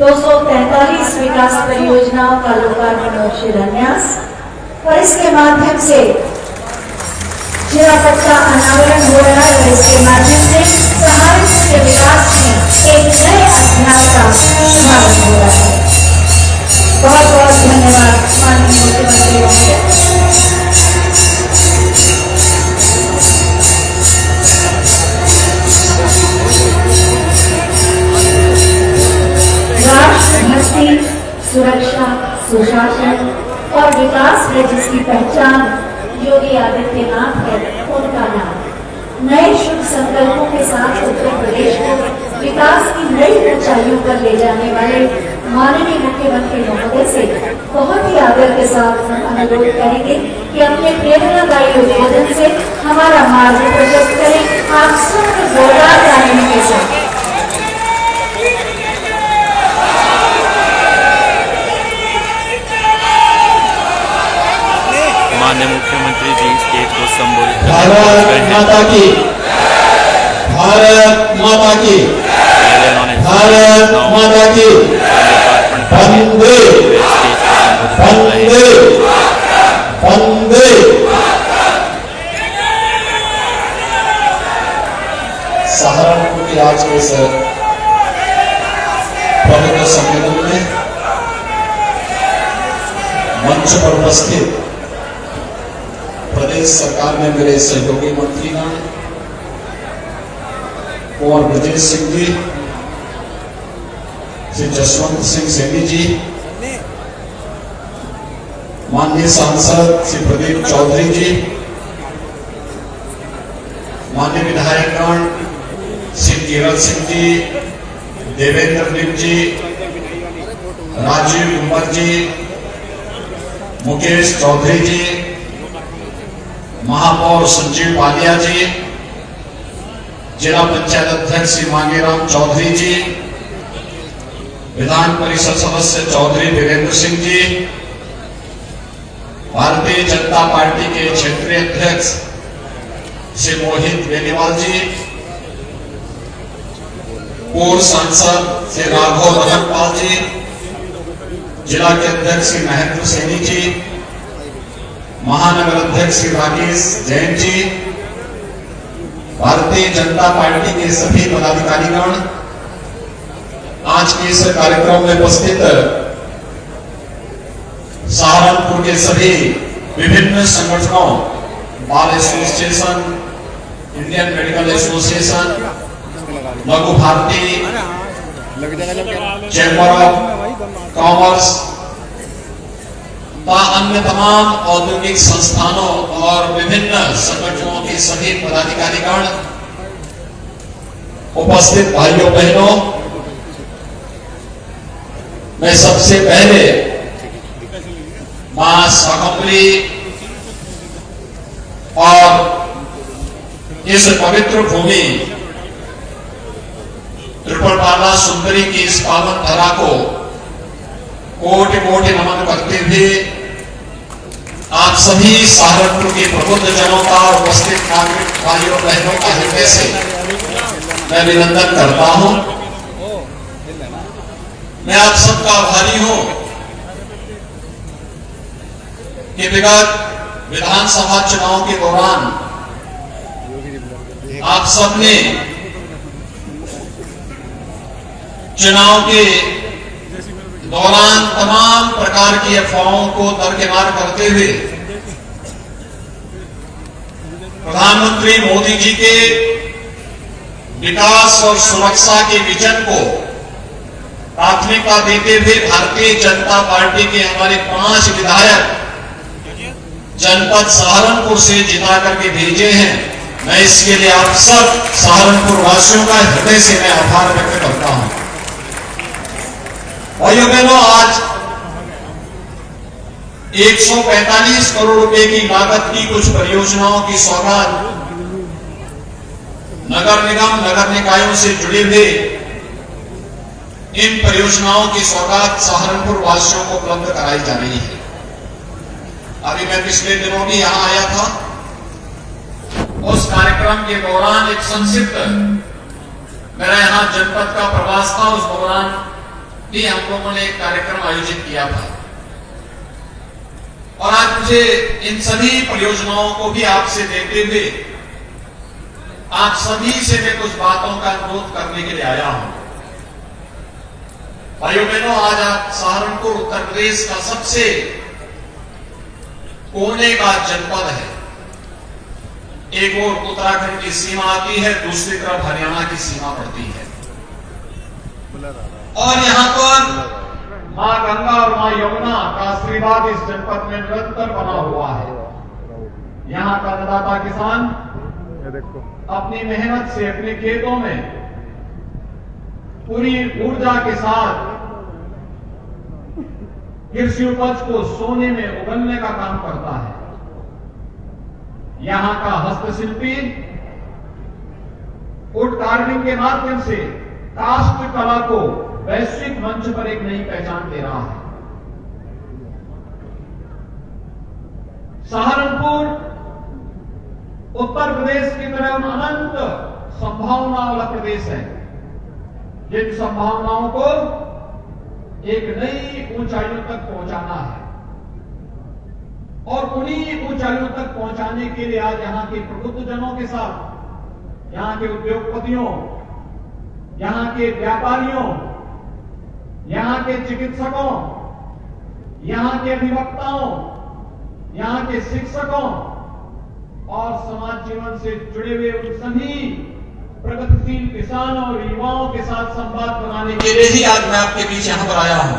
243 विकास परियोजनाओं का लोकार्पण और शिलान्यास और इसके माध्यम से जिला का अनावरण हो रहा है और इसके माध्यम से सहारनपुर के विकास में एक नए अध्याय का शुभारंभ हो रहा है। बहुत बहुत धन्यवाद माननीय मुख्यमंत्री महोदय। राष्ट्रभक्ति, सुरक्षा, सुशासन और विकास है जिसकी पहचान योगी आदित्यनाथ है, उनका नाम नए शुभ संकल्पों के साथ उत्तर प्रदेश को विकास की नई ऊंचाइयों पर ले जाने वाले माननीय मुख्यमंत्री महोदय से बहुत ही आदर के साथ हम अनुरोध करेंगे कि अपने प्रेरणादायी उद्बोधन से हमारा मार्ग प्रशस्त करें। आप सबको जोरदार तालियों के साथ माननीय मुख्यमंत्री जी स्टेज को संबोधित भारत माता की, भारत माता की, भारत माता की, वंदे वंदे वंदे। सहारनपुर के आज के इस पवित्र सम्मेलन में मंच पर उपस्थित प्रदेश सरकार में मेरे सहयोगी मंत्रीगण कुंवर ब्रजेश सिंह जी, श्री जसवंत सिंह सैनी जी, माननीय सांसद श्री प्रदीप चौधरी जी, माननीय विधायकगण श्री कीरत सिंह जी, देवेंद्र निम जी, राजीव कुमार जी, मुकेश चौधरी जी, महापौर संजीव पालिया जी, जिला पंचायत अध्यक्ष श्री मांगेराम चौधरी जी, विधान परिषद सदस्य चौधरी वीरेंद्र सिंह जी, भारतीय जनता पार्टी के क्षेत्रीय अध्यक्ष श्री मोहित बेनीवाल जी, पूर्व सांसद श्री राघव रतनपाल जी, जिला के अध्यक्ष श्री महेंद्र सैनी जी, महानगर अध्यक्ष श्री राकेश जैन जी, भारतीय जनता पार्टी के सभी पदाधिकारीगण, आज के इस कार्यक्रम में उपस्थित सहारनपुर के सभी विभिन्न संगठनों, bar association, Indian medical association, लघु भारती, चैम्बर ऑफ कॉमर्स तथा अन्य तमाम औद्योगिक संस्थानों और विभिन्न संगठनों के सभी पदाधिकारीगण, उपस्थित भाइयों बहनों, मैं सबसे पहले मां शाकंभरी और इस पवित्र भूमि त्रिपुरबाला सुंदरी की इस पावन धरा को कोटि कोटि नमन करते हुए आप सभी सहारनपुर के प्रबुद्ध जनों का, उपस्थित नागरिक भाइयों बहनों का हृदय से मैं अभिनंदन करता हूं। मैं आप सबका आभारी हूं कि विगत विधानसभा चुनाव के दौरान आप सबने चुनाव के दौरान तमाम प्रकार की अफवाहों को दरकिनार करते हुए प्रधानमंत्री मोदी जी के विकास और सुरक्षा के विजन को प्राथमिकता देते हुए भारतीय जनता पार्टी के हमारे 5 विधायक जनपद सहारनपुर से जिता करके भेजे हैं। मैं इसके लिए आप सब सहारनपुर वासियों का हृदय से मैं आभार व्यक्त करता हूं। भाइयों बहनों, आज 145 करोड़ रुपए की लागत की कुछ परियोजनाओं की सौगात नगर निगम, नगर निकायों से जुड़े हुए इन परियोजनाओं की सौगात सहारनपुर वासियों को उपलब्ध कराई जा रही है। अभी मैं पिछले दिनों भी यहां आया था। उस कार्यक्रम के दौरान एक संक्षिप्त मेरा यहां जनपद का प्रवास था। उस दौरान भी हम लोगों ने एक कार्यक्रम आयोजित किया था और आज मुझे इन सभी परियोजनाओं को भी आपसे देते हुए आप सभी से मैं कुछ बातों का अनुरोध करने के लिए आया हूं। भाइयों बहनों, आज आप सहारनपुर उत्तर प्रदेश का सबसे कोने का जनपद है। एक ओर उत्तराखंड की सीमा आती है, दूसरी तरफ हरियाणा की सीमा पड़ती है और यहां पर मां गंगा और मां यमुना का आशीर्वाद इस जनपद में निरंतर बना हुआ है। यहां का अन्नदाता किसान अपनी मेहनत से अपने खेतों में पूरी ऊर्जा के साथ कृषि उपज को सोने में उगलने का काम करता है। यहां का हस्तशिल्पी वुड कार्विंग के माध्यम से काष्ठ कला को वैश्विक मंच पर एक नई पहचान दे रहा है। सहारनपुर उत्तर प्रदेश की तरह अनंत संभावना वाला प्रदेश है, जिन संभावनाओं को एक नई ऊंचाइयों तक पहुंचाना है और उन्हीं ऊंचाइयों तक पहुंचाने के लिए आज यहां के प्रबुद्धजनों के साथ, यहां के उद्योगपतियों, यहां के व्यापारियों, यहां के चिकित्सकों, यहां के अधिवक्ताओं, यहां के शिक्षकों और समाज जीवन से जुड़े हुए उन सभी प्रगतिशील किसानों और युवाओं के साथ संवाद बनाने के लिए ही आज मैं आपके बीच यहां पर आया हूं।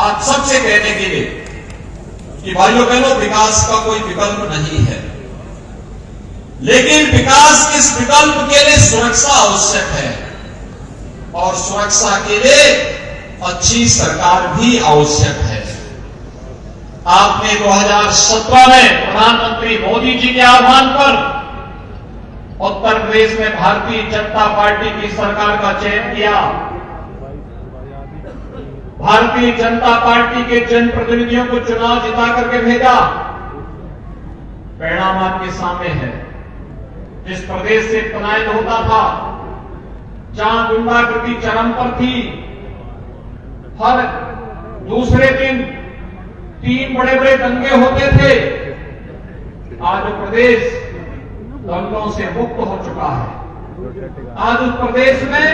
आप सबसे कहने के लिए कि भाइयों बहनों, विकास का कोई विकल्प नहीं है, लेकिन विकास इस विकल्प के लिए सुरक्षा आवश्यक है और सुरक्षा के लिए अच्छी सरकार भी आवश्यक है। आपने 2017 में प्रधानमंत्री मोदी जी के आह्वान पर उत्तर प्रदेश में भारतीय जनता पार्टी की सरकार का चयन किया। भारतीय जनता पार्टी के जनप्रतिनिधियों को चुनाव जिता करके भेजा। परिणाम आपके सामने है। जिस प्रदेश से पलायन होता था, जहां गुंडागर्दी चरम पर थी, हर दूसरे दिन 3 बड़े-बड़े दंगे होते थे, आज वो प्रदेश दंगों से मुक्त हो चुका है। आज उस प्रदेश में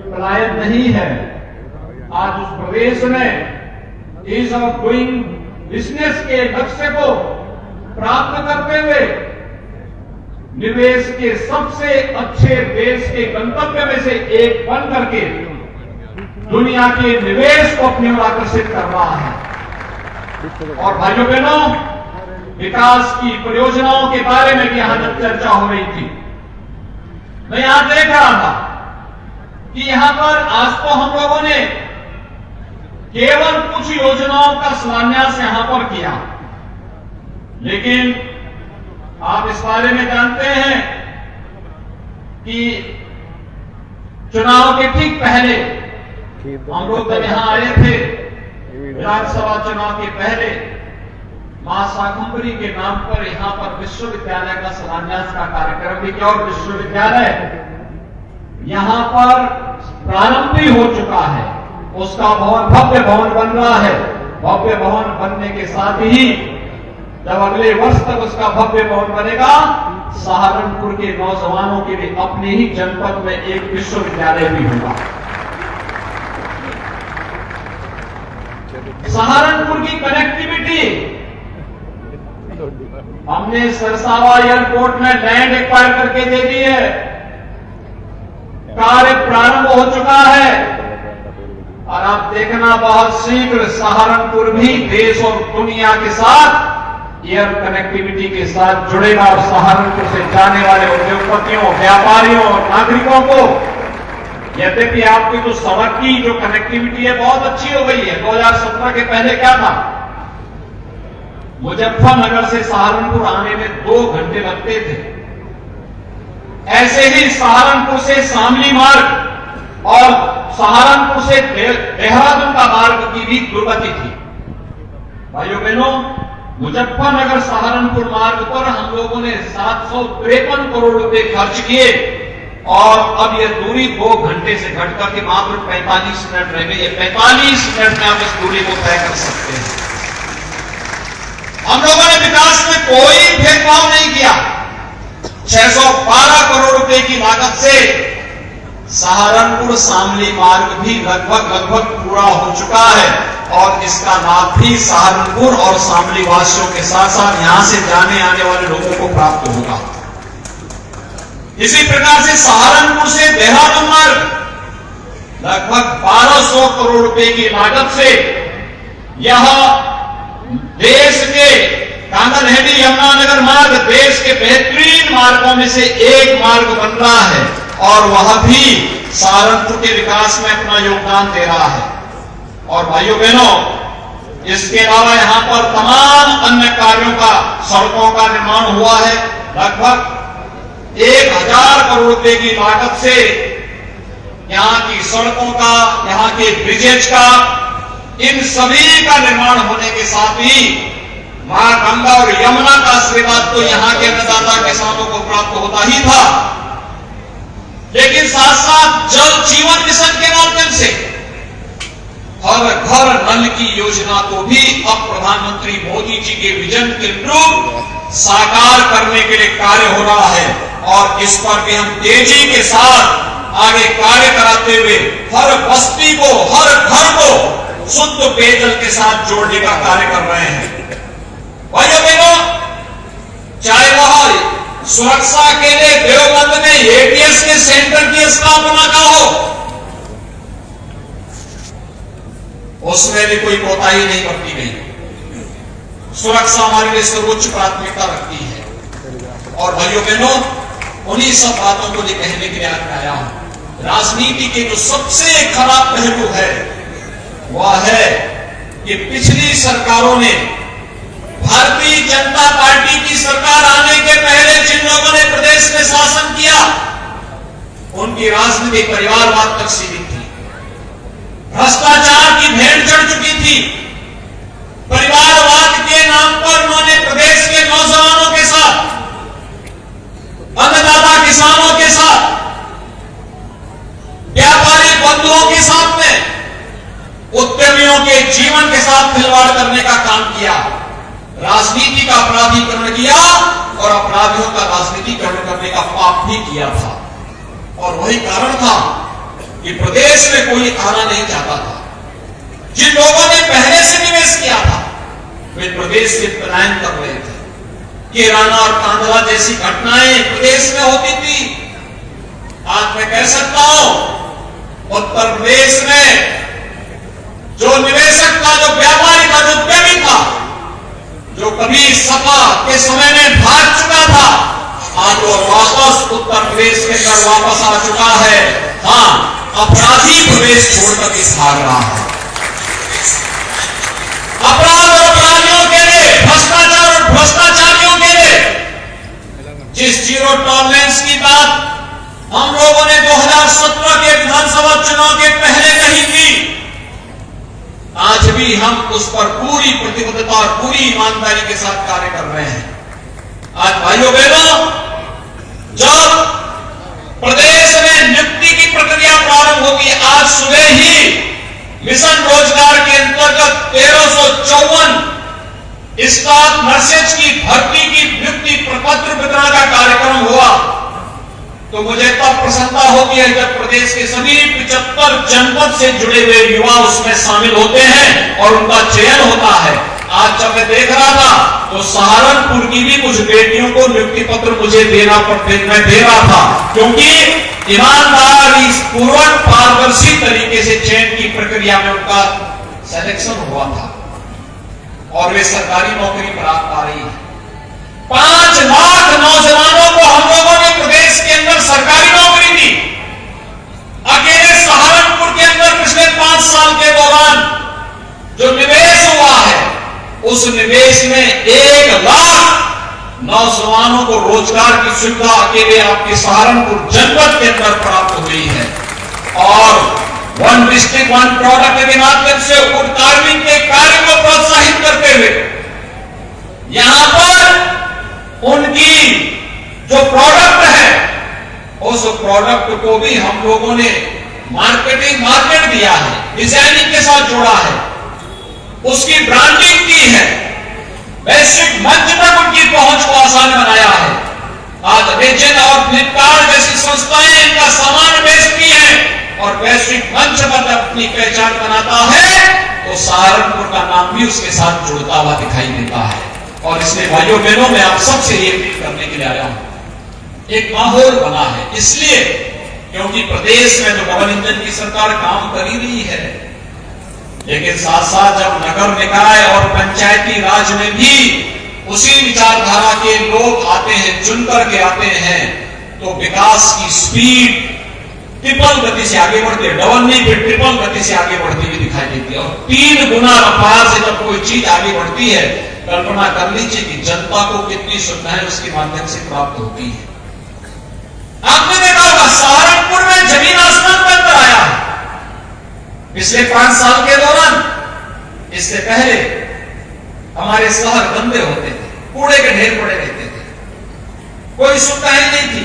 पलायन नहीं है। आज उस प्रदेश में ईज ऑफ डूइंग बिजनेस के लक्ष्य को प्राप्त करते हुए निवेश के सबसे अच्छे देश के गंतव्य में से एक बन करके दुनिया के निवेश को अपनी ओर आकर्षित कर रहा है। और भाइयों बहनों, विकास की परियोजनाओं के बारे में भी यहां जब चर्चा हो रही थी, मैं यहां देख रहा था कि यहां पर आज तो हम लोगों ने केवल कुछ योजनाओं का शिलान्यास यहां पर किया, लेकिन आप इस बारे में जानते हैं कि चुनाव के ठीक पहले हम लोग जब यहां आए थे, विधानसभा चुनाव के पहले मां शाकंभरी के नाम पर यहां पर विश्वविद्यालय का शिलान्यास का कार्यक्रम भी किया और विश्वविद्यालय यहां पर प्रारंभ भी हो चुका है। उसका भवन, भव्य भवन बन रहा है। भव्य भवन बनने के साथ ही जब अगले वर्ष तक उसका भव्य भवन बनेगा, सहारनपुर के नौजवानों के लिए अपने ही जनपद में एक विश्वविद्यालय भी होगा। सहारनपुर की कनेक्टिविटी, हमने सरसावा एयरपोर्ट में लैंड एक्वायर करके दे दी है, कार्य प्रारंभ हो चुका है और आप देखना बहुत शीघ्र सहारनपुर भी देश और दुनिया के साथ एयर कनेक्टिविटी के साथ जुड़ेगा और सहारनपुर से जाने वाले उद्योगपतियों, व्यापारियों और नागरिकों को, यद्यपि आपकी जो सड़क की जो कनेक्टिविटी है बहुत अच्छी हो गई है। 2017 के पहले क्या था, मुजफ्फरनगर से सहारनपुर आने में 2 घंटे लगते थे। ऐसे ही सहारनपुर से शामली मार्ग और सहारनपुर से देहरादून का मार्ग की भी दुर्गति थी। भाइयों बहनों, मुजफ्फरनगर सहारनपुर मार्ग पर हम लोगों ने 753 करोड़ रुपए खर्च किए और अब ये दूरी 2 घंटे से घटकर के मात्र 45 मिनट रह गई है। 45 मिनट में आप इस दूरी को तय कर सकते हैं। हम लोगों ने विकास में कोई भेदभाव नहीं किया। 612 करोड़ रुपए की लागत से सहारनपुर शामली मार्ग भी लगभग पूरा हो चुका है और इसका लाभ भी सहारनपुर और शामली वासियों के साथ साथ यहां से जाने आने वाले लोगों को प्राप्त होगा। इसी प्रकार से सहारनपुर से देहरादून मार्ग लगभग 1200 करोड़ रुपए की लागत से यह देश के कांगनहेड़ी यमुनानगर मार्ग देश के बेहतरीन मार्गों में से एक मार्ग बन रहा है और वह भी सहारनपुर के विकास में अपना योगदान दे रहा है। और भाइयों बहनों, इसके अलावा यहां पर तमाम अन्य कार्यों का, सड़कों का निर्माण हुआ है। लगभग 1000 करोड़ रुपए की लागत से यहां की सड़कों का, यहां के ब्रिजेज का, इन सभी का निर्माण होने के साथ ही मां गंगा और यमुना का आशीर्वाद तो यहां के अन्नदाता किसानों को प्राप्त होता ही था, लेकिन साथ साथ जल जीवन मिशन के माध्यम से हर घर नल की योजना को भी अब प्रधानमंत्री मोदी जी के विजन के अनुरूप साकार करने के लिए कार्य हो रहा है और इस पर भी हम तेजी के साथ आगे कार्य कराते हुए हर बस्ती को, हर घर को शुद्ध पेयजल के साथ जोड़ने का कार्य कर रहे हैं। भाइयों बहनों, चाहे वह सुरक्षा के लिए देवबंद में एटीएस के सेंटर की स्थापना का हो, उसमें भी कोई कोताही नहीं बरती गई। सुरक्षा हमारे लिए सर्वोच्च प्राथमिकता रखती है। और भाइयों बहनों, उन्हीं सब बातों को कहने के लिए आज आया हूं। राजनीति के जो सबसे खराब पहलू है वह है कि पिछली सरकारों ने, भारतीय जनता पार्टी की सरकार आने के पहले जिन लोगों ने प्रदेश में शासन किया, उनकी राजनीति परिवारवाद तक सीमित थी। भ्रष्टाचार की भेंट चढ़ चुकी थी। परिवारवाद के नाम पर उन्होंने प्रदेश के नौजवानों के साथ, अन्नदाता किसानों के साथ, व्यापारी बंधुओं के साथ में, उद्यमियों के जीवन के साथ खिलवाड़ करने का काम किया। राजनीति का अपराधीकरण किया और अपराधियों का राजनीतिकरण करने का पाप भी किया था। और वही कारण था कि प्रदेश में कोई आना नहीं चाहता था। जिन लोगों ने पहले से निवेश किया था वे प्रदेश से पलायन कर रहे थे। किराना और कांधला जैसी घटनाएं प्रदेश में होती थी। आज मैं कह सकता हूं, उत्तर प्रदेश में जो निवेशक था, जो व्यापारी था, जो उद्यमी था, जो कभी सपा के समय में भाग चुका था, आज वो वापस उत्तर प्रदेश के अंदर वापस आ चुका है। हाँ, अपराधी प्रदेश छोड़कर के भाग रहा है। अपराध और अपराधियों के लिए, भ्रष्टाचार और भ्रष्टाचारियों के लिए जिस जीरो टॉलरेंस की बात हम लोगों ने 2017 के विधानसभा चुनाव के पहले कही थी, आज भी हम उस पर पूरी प्रतिबद्धता और पूरी ईमानदारी के साथ कार्य कर रहे हैं। आज भाइयों बहनों, जब प्रदेश में नियुक्ति की प्रक्रिया प्रारंभ होगी, आज सुबह ही मिशन रोजगार के अंतर्गत 1354 स्टाफ नर्सेज की भर्ती की नियुक्ति प्रपत्र वितरण का कार्यक्रम हुआ, तो मुझे तब प्रसन्नता होती है जब प्रदेश के सभी 75 जनपद से जुड़े हुए युवा उसमें शामिल होते हैं और उनका चयन होता है। आज जब मैं देख रहा था तो सहारनपुर की भी कुछ बेटियों को नियुक्ति पत्र मुझे देना मैं दे रहा था, क्योंकि ईमानदारी पूर्वक पारदर्शी तरीके से चयन की प्रक्रिया में उनका सिलेक्शन हुआ था और वे सरकारी नौकरी प्राप्त पा रही है। 5 लाख नौजवानों को हम लोगों ने प्रदेश के अंदर सरकारी नौकरी दी। अकेले सहारनपुर के अंदर पिछले 5 साल के दौरान जो निवेश हुआ है, उस निवेश में 1 लाख नौजवानों को रोजगार की सुविधा अकेले आपके सहारनपुर जनपद के अंदर प्राप्त हुई है। और वन डिस्ट्रिक्ट वन प्रोडक्ट के माध्यम से वुड कार्विंग के कार्य को प्रोत्साहित करते हुए यहां पर उनकी जो प्रोडक्ट है उस उस प्रोडक्ट को भी हम लोगों ने मार्केट दिया है, डिजाइनिंग के साथ जोड़ा है, उसकी ब्रांडिंग की है, वैश्विक मंच तक उनकी पहुंच को आसान बनाया है। आज अमेजन और फ्लिपकार्ट जैसी संस्थाएं इनका सामान बेचती हैं और वैश्विक मंच पर अपनी पहचान बनाता है तो सहारनपुर का नाम भी उसके साथ जुड़ता हुआ दिखाई देता है। और इसलिए भाइयों बहनों, मैं आप सबसे ये अपील करने के लिए आया हूं, एक माहौल बना है इसलिए क्योंकि प्रदेश में तो डबल इंजन की सरकार काम कर ही रही है, लेकिन साथ साथ जब नगर निकाय और पंचायती राज में भी उसी विचारधारा के लोग आते हैं, चुनकर के आते हैं, तो विकास की स्पीड ट्रिपल गति से आगे बढ़ती है, डबल नहीं फिर ट्रिपल गति से आगे बढ़ती हुई दिखाई देती है। और 3 गुना रफ्तार से जब कोई चीज आगे बढ़ती है, कल्पना कर लीजिए कि जनता को कितनी सुविधाएं उसके माध्यम से प्राप्त होती है। आपने देखा होगा सहारनपुर में जमीन आसमान बनकर आया है पिछले 5 साल के दौरान। इससे पहले हमारे शहर गंदे होते थे, कूड़े के ढेर पड़े रहते थे, कोई सुविधा ही नहीं थी,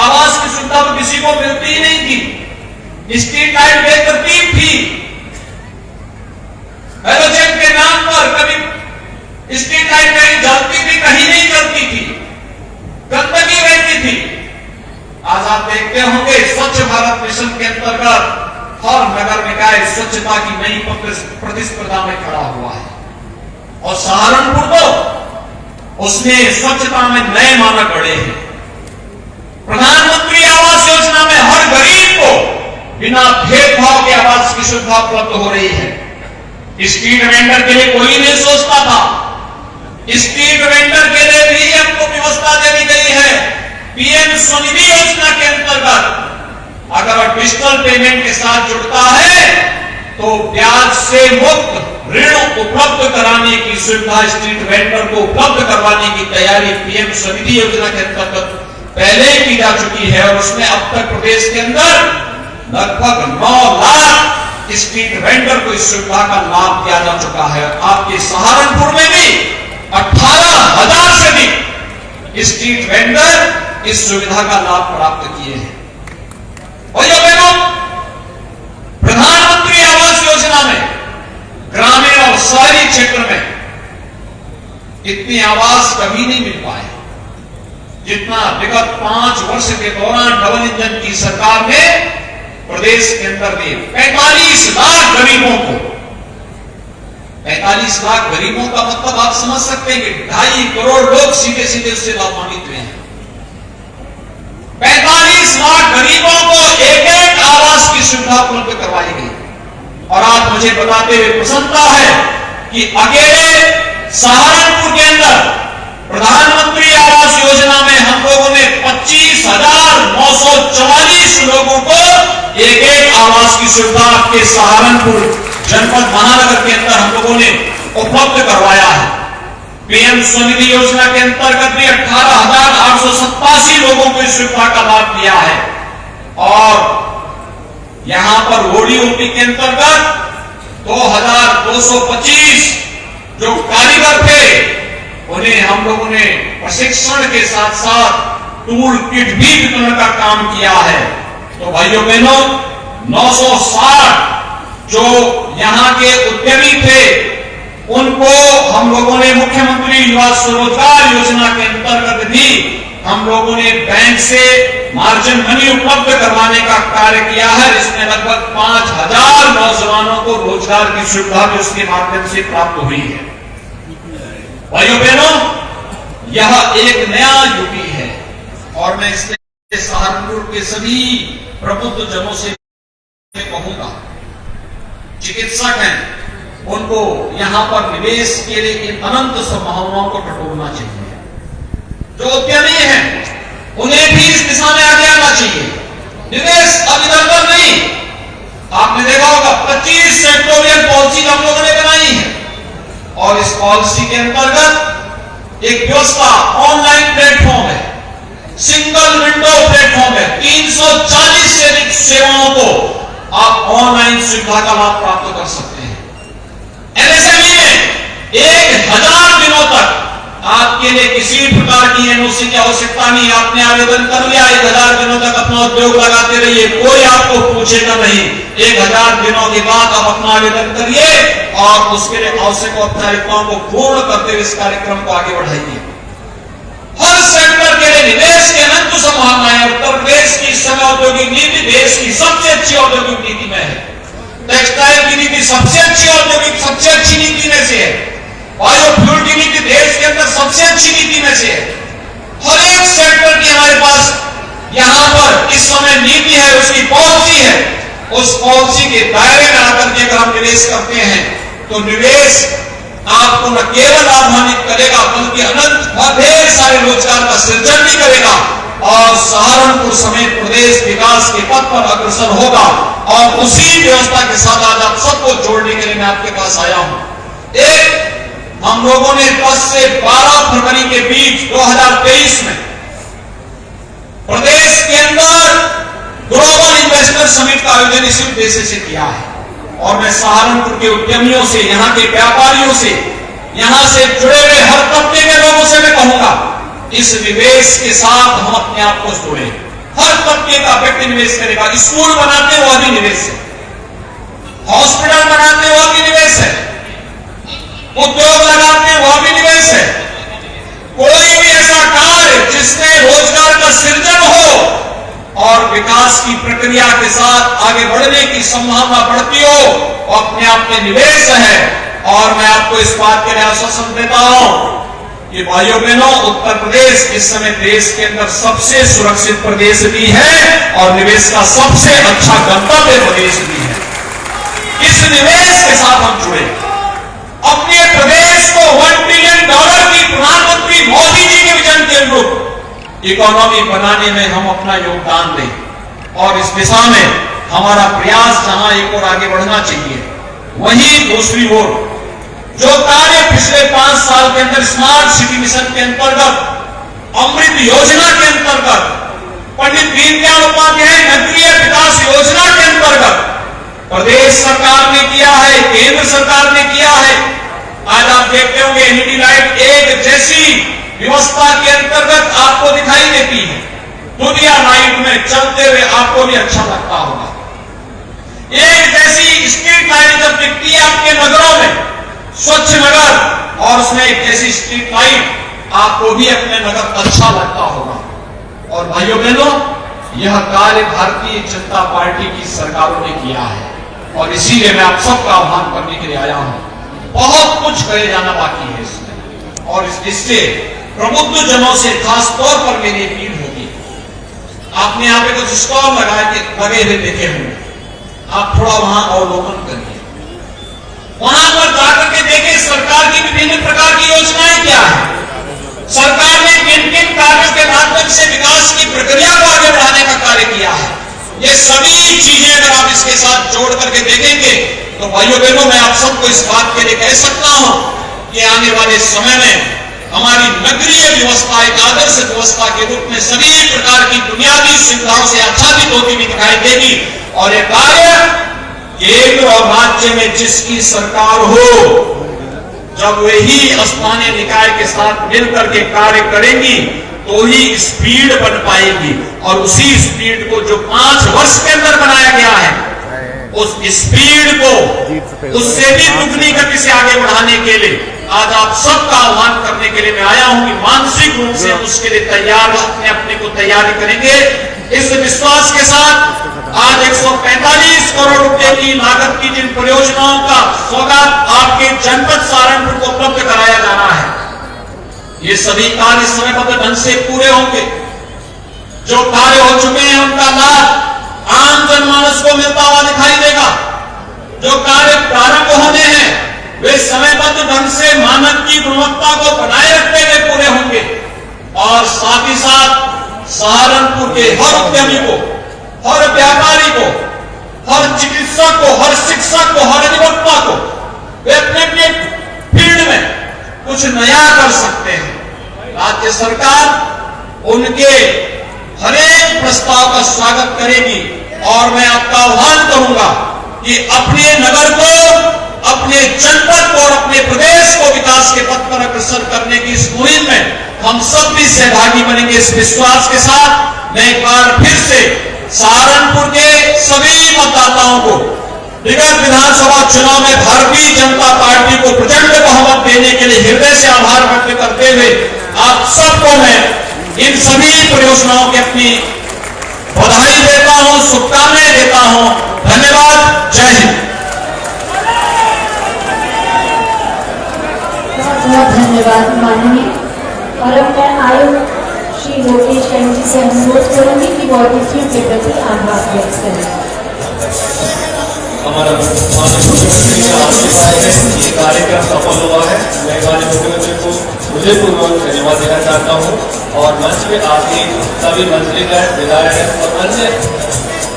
आवास की सुविधा तो किसी को मिलती ही नहीं थी, स्ट्रीट लाइट बेतरतीब थी, हेलोजन के नाम पर कभी स्ट्रीट लाइट कहीं जलती थी, कहीं नहीं जलती थी, गंदगी रहती थी। आज आप देखते होंगे स्वच्छ भारत मिशन के अंतर्गत हर नगर निकाय स्वच्छता की नई प्रतिस्पर्धा में खड़ा हुआ है और सहारनपुर को उसने स्वच्छता में नए मानक गढ़े हैं। प्रधानमंत्री आवास योजना में हर गरीब को बिना भेदभाव के आवास की सुविधा उपलब्ध हो रही है। स्ट्रीट वेंडर के लिए कोई नहीं सोचता था, स्ट्रीट वेंडर के लिए भी हमको व्यवस्था दे दी गई है। पीएम स्वनिधि योजना के अंतर्गत अगर डिजिटल पेमेंट के साथ जुड़ता है तो ब्याज से मुक्त ऋण उपलब्ध कराने की सुविधा स्ट्रीट वेंडर को उपलब्ध करवाने की तैयारी पीएम स्वनिधि योजना के अंतर्गत पहले ही की जा चुकी है और उसमें अब तक प्रदेश के अंदर लगभग 9 लाख स्ट्रीट वेंडर को इस सुविधा का लाभ दिया जा चुका है। आपके सहारनपुर में भी 18,000 से अधिक स्ट्रीट वेंडर इस सुविधा का लाभ प्राप्त किए हैं। भाइयों बहनों, प्रधानमंत्री आवास योजना में ग्रामीण और शहरी क्षेत्र में इतने आवास कभी नहीं मिल पाए जितना विगत 5 वर्ष के दौरान डबल इंजन की सरकार ने प्रदेश के अंदर दिए। 45 लाख गरीबों को, 45 लाख गरीबों का मतलब आप समझ सकते हैं कि 2.5 करोड़ लोग सीधे सीधे उससे लाभान्वित हुए हैं। 45 लाख गरीबों को एक आवास की सुविधा उपलब्ध करवाई गई और आज मुझे बताते हुए प्रसन्नता है कि अकेले सहारनपुर के अंदर प्रधानमंत्री आवास योजना में हम लोगों ने 25,944 लोगों को एक आवास की सुविधा आपके सहारनपुर जनपद महानगर के अंदर हम लोगों ने उपलब्ध करवाया है। पीएम स्वनिधि योजना के अंतर्गत भी 18,887 लोगों को इस सुविधा का लाभ दिया है और यहां पर ओडीओपी के अंतर्गत 2,225 जो कारीगर थे उन्हें हम लोगों ने प्रशिक्षण के साथ साथ टूल किट भी वितरण का काम किया है। तो भाइयों बहनों, 960 जो यहां के उद्यमी थे उनको हम लोगों ने मुख्यमंत्री युवा स्वरोजगार योजना के अंतर्गत भी हम लोगों ने बैंक से मार्जिन मनी उपलब्ध करवाने का कार्य किया है। इसमें लगभग 5,000 नौजवानों को रोजगार की सुविधा भी उसके माध्यम से प्राप्त हुई है। भाइयों बहनों, यह एक नया यूपी है और मैं इसलिए सहारनपुर के सभी प्रबुद्ध जनों से कहूंगा, चिकित्सक हैं उनको यहां पर निवेश के लिए इन अनंत संभावनाओं को टटोलना चाहिए। जो उद्यमी हैं उन्हें भी इस दिशा में आगे आना चाहिए। निवेश अब इधर नहीं, आपने देखा होगा 25 सेक्टोरियल पॉलिसी हम लोगों ने बनाई है और इस पॉलिसी के अंतर्गत एक व्यवस्था ऑनलाइन प्लेटफॉर्म है, सिंगल विंडो प्लेटफॉर्म है। 340 से अधिक सेवाओं को आप ऑनलाइन सुविधा का लाभ प्राप्त कर सकते हैं। एमएसएमई में 1,000 दिनों तक आपके लिए किसी प्रकार की एनओसी केवाईसी की आवश्यकता नहीं, आपने आवेदन कर लिया, 1000 दिनों तक अपना उद्योग लगाते रहिए, कोई आपको पूछेगा नहीं। 1000 दिनों के बाद आप अपना आवेदन करिए और उसके लिए आवश्यक औपचारिकताओं को पूर्ण करते हुए इस कार्यक्रम को आगे बढ़ाइए। हर सेक्टर के लिए निवेश की अनंत संभावनाएं। उत्तर प्रदेश की इस समय औद्योगिक नीति देश की सबसे अच्छी औद्योगिक नीति में है। टेक्सटाइल की नीति सबसे अच्छी नीति में से है। बायोफ्यूल की नीति देश के अंदर सबसे अच्छी नीति में से है। हर एक सेक्टर की हमारे पास यहां पर इस समय नीति है, उसकी पॉलिसी है। उस पॉलिसी के दायरे में आकर के अगर हम निवेश करते हैं तो निवेश आपको न केवल लाभान्वित करेगा बल्कि अनंत ढेर सारे रोजगार का सृजन भी करेगा और सहारनपुर समेत प्रदेश विकास के पथ पर अग्रसर होगा। और उसी व्यवस्था के साथ आज आप सबको जोड़ने के लिए मैं आपके पास आया हूं। एक, हम लोगों ने 10 से 12 फरवरी के बीच 2023 में प्रदेश के अंदर ग्लोबल इन्वेस्टर समिट का आयोजन इसी उद्देश्य से किया है। और मैं सहारनपुर के उद्यमियों से, यहाँ के व्यापारियों से, यहाँ से जुड़े हुए हर तबके के लोगों से मैं कहूंगा, इस निवेश के साथ हम अपने आप को जोड़े। हर तबके का व्यक्ति निवेश करेगा। स्कूल बनाते हुआ भी निवेश है, हॉस्पिटल बनाते हुआ भी निवेश है, उद्योग लगाते हुआ भी निवेश है। कोई भी ऐसा कार्य जिसमें रोजगार का सृजन हो और विकास की प्रक्रिया के साथ आगे बढ़ने की संभावना बढ़ती हो, अपने आप में निवेश है। और मैं आपको इस बात के लिए आश्वासन देता हूं कि भाइयों बहनों, उत्तर प्रदेश इस समय देश के अंदर सबसे सुरक्षित प्रदेश भी है और निवेश का सबसे अच्छा गंतव्य प्रदेश भी है। इस निवेश के साथ हम जुड़े, अपने प्रदेश को $1 ट्रिलियन की प्रधानमंत्री मोदी जी के विजन के अनुरूप इकोनॉमी बनाने में हम अपना योगदान दें। और इस दिशा में हमारा प्रयास जहां एक और आगे बढ़ना चाहिए, वहीं दूसरी ओर जो कार्य पिछले 5 साल के अंदर स्मार्ट सिटी मिशन के अंतर्गत, अमृत योजना के अंतर्गत, पंडित दीनदयाल उपाध्याय नगरीय विकास योजना के अंतर्गत प्रदेश सरकार ने किया है, केंद्र सरकार ने किया है। आज आप देखते होंगे एलईडी लाइट एक जैसी व्यवस्था के अंतर्गत आपको दिखाई देती है। दुनिया लाइट में चलते हुए आपको भी अच्छा लगता होगा। एक जैसी स्ट्रीट लाइट जब दिखती है आपके नगरों में, स्वच्छ नगर, और उसमें एक जैसी स्ट्रीट लाइट, आपको भी अपने नगर अच्छा लगता होगा। और भाइयों बहनों, यह कार्य भारतीय जनता पार्टी की सरकारों ने किया है और इसीलिए मैं आप सबका आह्वान करने के लिए आया हूं। बहुत कुछ करे जाना बाकी है इसमें, और इससे प्रबुद्ध जनों से खास तौर पर मेरी अपील होगी, आपने यहाँ पे कुछ स्टॉल लगे हुए देखे होंगे, आप थोड़ा वहां अवलोकन करिए, वहां पर जाकर के देखें सरकार की विभिन्न प्रकार की योजनाएं क्या है, सरकार ने किन किन कार्यों के माध्यम से विकास की प्रक्रिया को आगे बढ़ाने का कार्य किया है। ये सभी चीजें अगर आप इसके साथ जोड़ करके देखेंगे तो भाइयों बहनों, मैं आप सबको इस बात के लिए कह सकता हूं कि आने वाले समय में हमारी नगरीय व्यवस्था एक आदर्श व्यवस्था के रूप में सभी प्रकार की बुनियादी सुविधाओं से आच्छादित होती हुई दिखाई देगी। और ये कार्य केंद्र और राज्य में जिसकी सरकार हो, जब वही स्थानीय निकाय के साथ मिलकर के कार्य करेंगी तो ही स्पीड बन पाएगी। और उसी स्पीड को जो 5 वर्ष के अंदर बनाया गया है, उस स्पीड को उससे भी दुगनी गति से आगे बढ़ाने के लिए आज आप सबका आह्वान करने के लिए मैं आया हूं कि मानसिक रूप से उसके लिए तैयार, अपने को तैयारी करेंगे। इस विश्वास के साथ आज 145 करोड़ रुपए की लागत की जिन परियोजनाओं का सौगात आपके जनपद सहारनपुर को उपलब्ध कराया जा रहा है, ये सभी कार्य समयबद्ध ढंग से पूरे होंगे। जो कार्य हो चुके हैं उनका लाभ आम जनमानस को मिलता हुआ दिखाई देगा। जो कार्य प्रारंभ होने हैं वे समयबद्ध ढंग से मानक की गुणवत्ता को बनाए रखते हुए पूरे होंगे। और साथ ही साथ सहारनपुर के हर उद्यमी को, हर व्यापारी को, हर चिकित्सक को, हर शिक्षक को, हर अधिवक्ता को, वे अपने अपने फील्ड में कुछ नया कर सकते हैं। राज्य सरकार उनके हर एक प्रस्ताव का स्वागत करेगी। और मैं आपका आह्वान करूंगा कि अपने नगर को अपने जनपद को और अपने प्रदेश को विकास के पथ पर अग्रसर करने की इस मुहिम में हम सब भी सहभागी बनेंगे। इस विश्वास के साथ मैं एक बार फिर से सहारनपुर के सभी मतदाताओं को विगत विधानसभा चुनाव में भारतीय जनता पार्टी को प्रचंड बहुमत देने के लिए हृदय से आभार व्यक्त करते हुए आप सबको मैं इन सभी परियोजनाओं की अपनी बधाई देता हूं, शुभकामनाएं देता हूं। धन्यवाद। जय हिंद। बहुत बहुत धन्यवाद माननीय। और अब मैं आयुक्त श्री लोकेश जैन जी से अनुरोध करूंगी कि वो अतिथियों के प्रति आभार व्यक्त करें। हमारा माननीय मुख्यमंत्री का आशीर्वाद है, ये कार्यक्रम सफल हुआ है। मैं माननीय मुख्यमंत्री को हृदयपूर्वक धन्यवाद देना चाहता हूँ और मंच में आके सभी मंत्रीगण, विधायक और अन्य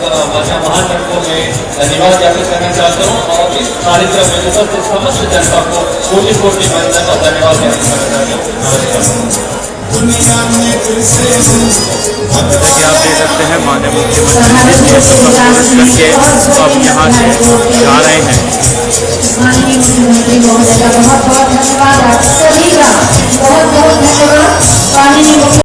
महान व्यक्तियों में धन्यवाद ज्ञापित करना चाहता हूँ और इस कार्यक्रम में उपस्थित समस्त जनता को कोटि कोटि वंदन और धन्यवाद ज्ञापित करना चाहता हूँ। जैसे कि आप देख सकते हैं माननीय मुख्यमंत्री जी स्टेज को संबोधित करके अब यहाँ से जा रहे